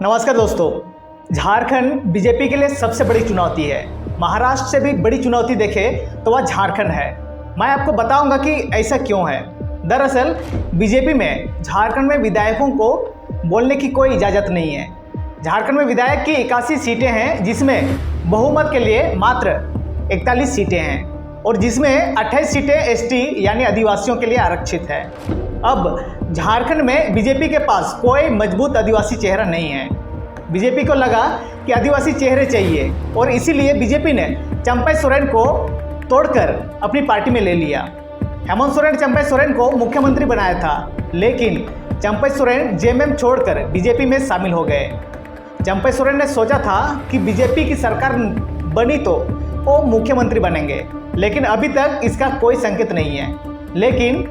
नमस्कार दोस्तों। झारखंड बीजेपी के लिए सबसे बड़ी चुनौती है। महाराष्ट्र से भी बड़ी चुनौती देखे तो वह झारखंड है। मैं आपको बताऊंगा कि ऐसा क्यों है। दरअसल बीजेपी में झारखंड में विधायकों को बोलने की कोई इजाज़त नहीं है। झारखंड में विधायक की 81 सीटें हैं, जिसमें बहुमत के लिए मात्र 41 सीटें हैं और जिसमें 28 सीटें एसटी यानी आदिवासियों के लिए आरक्षित है। अब झारखंड में बीजेपी के पास कोई मजबूत आदिवासी चेहरा नहीं है। बीजेपी को लगा कि आदिवासी चेहरे चाहिए और इसीलिए बीजेपी ने चंपई सोरेन को तोड़कर अपनी पार्टी में ले लिया। हेमंत सोरेन चंपई सोरेन को मुख्यमंत्री बनाया था, लेकिन चंपई सोरेन जेएमएम छोड़कर बीजेपी में शामिल हो गए। चंपई सोरेन ने सोचा था कि बीजेपी की सरकार बनी तो वो मुख्यमंत्री बनेंगे, लेकिन अभी तक इसका कोई संकेत नहीं है। लेकिन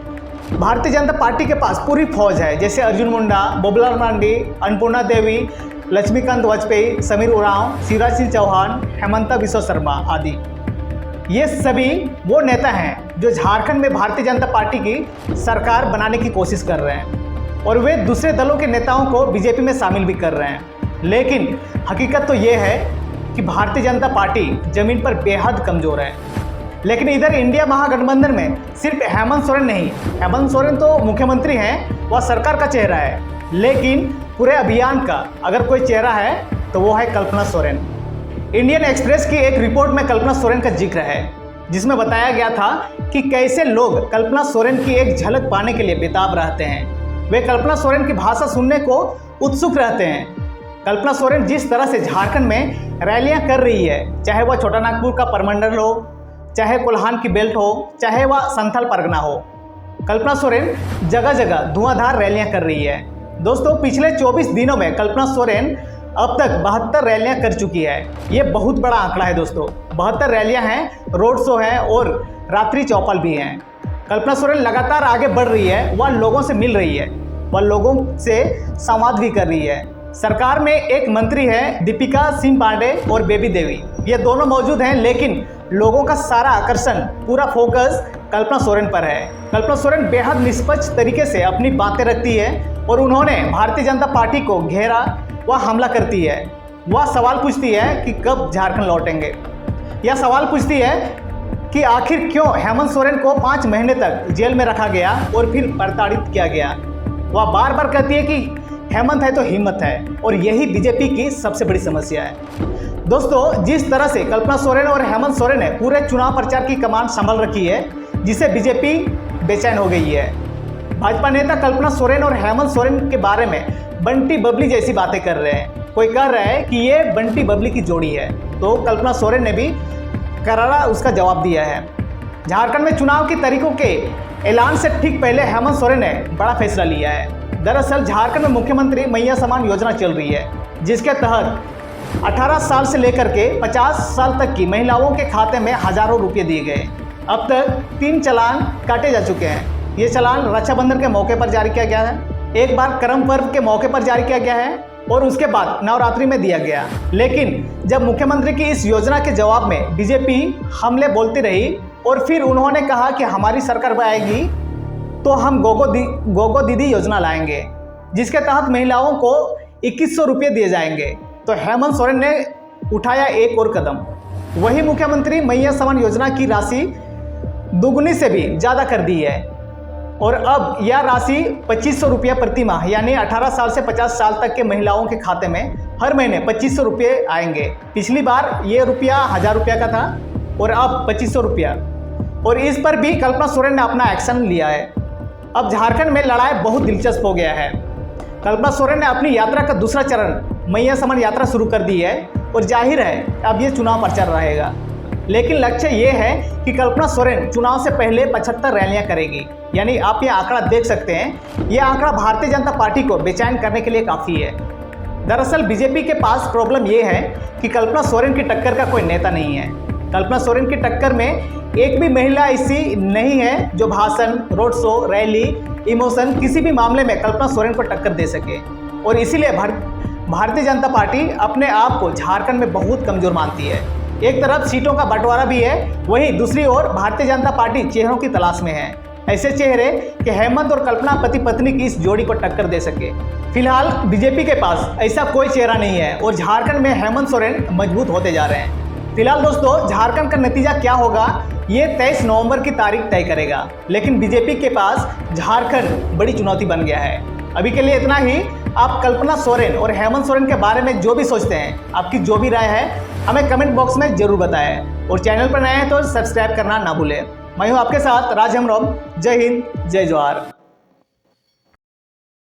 भारतीय जनता पार्टी के पास पूरी फौज है, जैसे अर्जुन मुंडा, बबूलाल मरांडी, अन्नपूर्णा देवी, लक्ष्मीकांत वाजपेयी, समीर उरांव, शिवराज सिंह चौहान, हेमंता बिस्वा शर्मा आदि। ये सभी वो नेता हैं जो झारखंड में भारतीय जनता पार्टी की सरकार बनाने की कोशिश कर रहे हैं और वे दूसरे दलों के नेताओं को बीजेपी में शामिल भी कर रहे हैं। लेकिन हकीकत तो ये है कि भारतीय जनता पार्टी जमीन पर बेहद कमज़ोर है। लेकिन इधर इंडिया महागठबंधन में सिर्फ हेमंत सोरेन नहीं, हेमंत सोरेन तो मुख्यमंत्री हैं, वह सरकार का चेहरा है, लेकिन पूरे अभियान का अगर कोई चेहरा है तो वो है कल्पना सोरेन। इंडियन एक्सप्रेस की एक रिपोर्ट में कल्पना सोरेन का जिक्र है, जिसमें बताया गया था कि कैसे लोग कल्पना सोरेन की एक झलक पाने के लिए बेताब रहते हैं। वे कल्पना सोरेन की भाषा सुनने को उत्सुक रहते हैं। कल्पना सोरेन जिस तरह से झारखंड में रैलियां कर रही है, चाहे वह छोटा नागपुर का परमंडल हो, चाहे कोल्हान की बेल्ट हो, चाहे वह संथाल परगना हो, कल्पना सोरेन जगह जगह धुआंधार रैलियां कर रही है। दोस्तों, पिछले 24 दिनों में कल्पना सोरेन अब तक 72 रैलियां कर चुकी है। ये बहुत बड़ा आंकड़ा है दोस्तों। 72 रैलियां हैं, रोड शो है और रात्रि चौपाल भी हैं। कल्पना सोरेन लगातार आगे बढ़ रही है, वह लोगों से मिल रही है, वह लोगों से संवाद भी कर रही है। सरकार में एक मंत्री है दीपिका सिंह पांडे और बेबी देवी, ये दोनों मौजूद हैं, लेकिन लोगों का सारा आकर्षण, पूरा फोकस कल्पना सोरेन पर है। कल्पना सोरेन बेहद निष्पक्ष तरीके से अपनी बातें रखती है और उन्होंने भारतीय जनता पार्टी को घेरा, वह हमला करती है। वह सवाल पूछती है कि कब झारखंड लौटेंगे। यह सवाल पूछती है कि आखिर क्यों हेमंत सोरेन को 5 महीने तक जेल में रखा गया और फिर प्रताड़ित किया गया। वह बार बार कहती है कि हेमंत है तो हिम्मत है, और यही बीजेपी की सबसे बड़ी समस्या है। दोस्तों, जिस तरह से कल्पना सोरेन और हेमंत सोरेन ने पूरे चुनाव प्रचार की कमान संभाल रखी है, जिसे बीजेपी बेचैन हो गई है। भाजपा नेता कल्पना सोरेन और हेमंत सोरेन के बारे में बंटी बबली जैसी बातें कर रहे हैं। कोई कह रहा है कि ये बंटी बबली की जोड़ी है, तो कल्पना सोरेन ने भी करारा उसका जवाब दिया है। झारखंड में चुनाव की तारीखों के ऐलान से ठीक पहले हेमंत सोरेन ने बड़ा फैसला लिया है। दरअसल झारखंड में मुख्यमंत्री मैया समान योजना चल रही है, जिसके तहत 18 साल से लेकर के 50 साल तक की महिलाओं के खाते में हजारों रुपये दिए गए। अब तक 3 चालान काटे जा चुके हैं। ये चालान रक्षाबंधन के मौके पर जारी किया गया है, एक बार करम पर्व के मौके पर जारी किया गया है और उसके बाद नवरात्रि में दिया गया। लेकिन जब मुख्यमंत्री की इस योजना के जवाब में बीजेपी हमले बोलती रही और फिर उन्होंने कहा कि हमारी सरकार आएगी तो हम गोगो दीदी योजना लाएंगे, जिसके तहत महिलाओं को 2100 रुपये दिए जाएंगे, तो हेमंत सोरेन ने उठाया एक और कदम। वही मुख्यमंत्री मैया समान योजना की राशि दुगनी से भी ज़्यादा कर दी है और अब यह राशि 2500 रुपये प्रति माह, यानी 18 साल से 50 साल तक के महिलाओं के खाते में हर महीने 2500 रुपये आएंगे। पिछली बार ये रुपया 1000 रुपया का था और अब 2500 रुपया, और इस पर भी कल्पना सोरेन ने अपना एक्शन लिया है। अब झारखंड में लड़ाई बहुत दिलचस्प हो गया है। कल्पना सोरेन ने अपनी यात्रा का दूसरा चरण मैया समान यात्रा शुरू कर दी है और जाहिर है अब ये चुनाव प्रचार रहेगा। लेकिन लक्ष्य ये है कि कल्पना सोरेन चुनाव से पहले 75 रैलियां करेगी, यानी आप ये आंकड़ा देख सकते हैं। ये आंकड़ा भारतीय जनता पार्टी को बेचैन करने के लिए काफ़ी है। दरअसल बीजेपी के पास प्रॉब्लम ये है कि कल्पना सोरेन की टक्कर का कोई नेता नहीं है। कल्पना सोरेन की टक्कर में एक भी महिला ऐसी नहीं है जो भाषण, रोड शो, रैली, इमोशन किसी भी मामले में कल्पना सोरेन को टक्कर दे सके, और इसीलिए भारतीय जनता पार्टी अपने आप को झारखंड में बहुत कमज़ोर मानती है। एक तरफ सीटों का बंटवारा भी है, वहीं दूसरी ओर भारतीय जनता पार्टी चेहरों की तलाश में है। ऐसे चेहरे कि हेमंत और कल्पना पति पत्नी की इस जोड़ी को टक्कर दे सके। फिलहाल बीजेपी के पास ऐसा कोई चेहरा नहीं है और झारखंड में हेमंत सोरेन मजबूत होते जा रहे हैं। फिलहाल दोस्तों, झारखंड का नतीजा क्या होगा ये 23 नवंबर की तारीख तय करेगा, लेकिन बीजेपी के पास झारखंड बड़ी चुनौती बन गया है। अभी के लिए इतना ही। आप कल्पना सोरेन और हेमंत सोरेन के बारे में जो भी सोचते हैं, आपकी जो भी राय है, हमें कमेंट बॉक्स में जरूर बताएं और चैनल पर नए हैं तो सब्सक्राइब करना ना भूलें। मैं हूं आपके साथ राज हेम्ब्रम। जय हिंद, जय जवाहर।